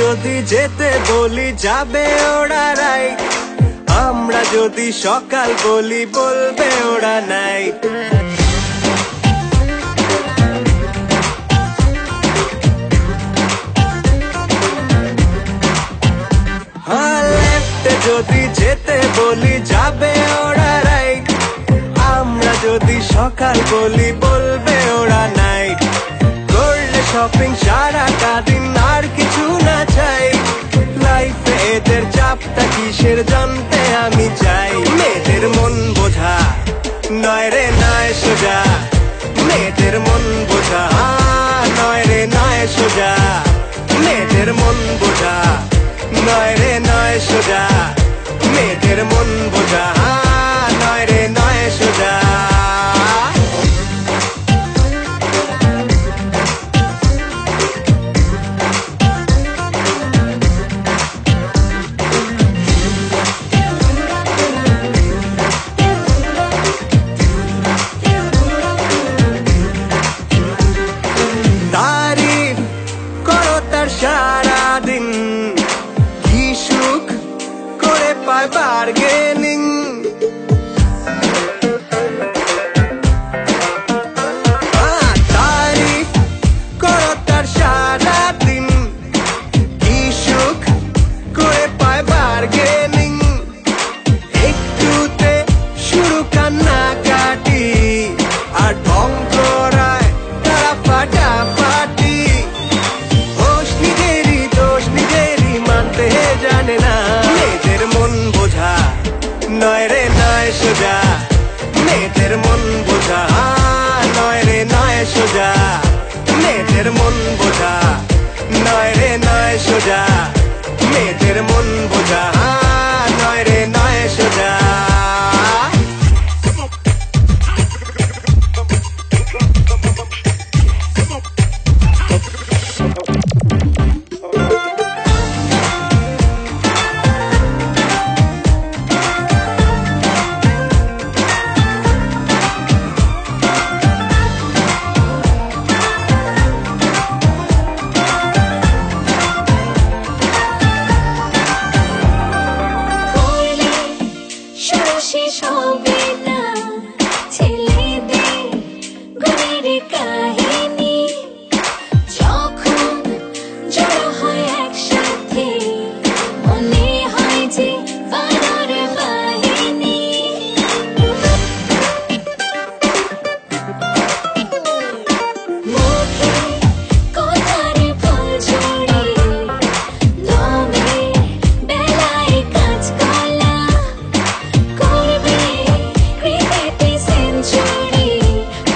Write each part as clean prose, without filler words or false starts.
যদি যেতে বলি যাবে ওরা রাইট, আমরা যদি সকাল বলি বলবে ওরা নাইট। লেফটে যদি যেতে বলি যাবে ওরা রাইট, আমরা যদি সকাল বলি বলবে ওরা নাইট। করলে শপিং সারাটা দিন আর কিছু না চাই, লাইফে এদের চাপটা কিসের জানতে আমি চাই। মেয়েদের মন বোঝা নয় রে নয় সোজা, মেয়েদের মন বোঝা নয় রে নয় সোজা, মেয়েদের মন বোঝা নয় রে নয় সোজা, মেয়েদের মন বোঝা নয় রে নয় সোজা। তারিফ করো তার সারাদিন, কি সুখ করে পায় বার্গেনিং। তারিফ করো তার সারাদিন, কি সুখ করে পায় বার্গেনিং। একটুতে শুরু কান্নাকাটি, আর ঢং করায় তারা ফাটাফাটি। দোষ নিজেরই মানতে জানে না, মেয়েদের মন বোঝা নয় রে নয় সোজা, মেয়েদের মন বোঝা নয় রে নয় সোজা, মেয়েদের মন বোঝা নয় রে নয় সোজা, মেয়েদের মন বোঝা নয় রে নয় সোজা। শেষ হবে না ছেলেদের গুণের কাহিনী, যখন জড়ো হয় একসাথে মনে হয় যে বানর বাহিনী। মুখে কথার ফুলঝুরি, দমে বেলায় কাঁচকলা, করবে ক্রিকেটে সেঞ্চুরি,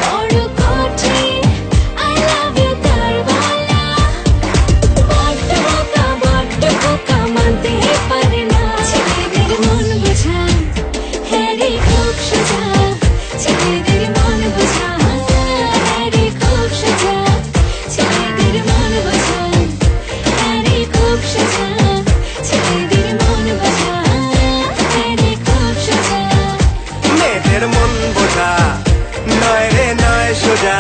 বড় কঠিন I love you তার বলা। বড্ড বোকা মানতে পারে না, ছেলেদের মন বোঝা হ্যাঁ রে খুব সোজা, ছেলেদের মন বোঝা হ্যাঁ রে খুব সোজা, ছেলেদের মন বোঝা হ্যাঁ রে খুব সোজা, ছেলেদের মন বোঝা হ্যাঁ রে খুব সোজা। মেয়েদের মন বোঝা নয় রে নয় সোজা।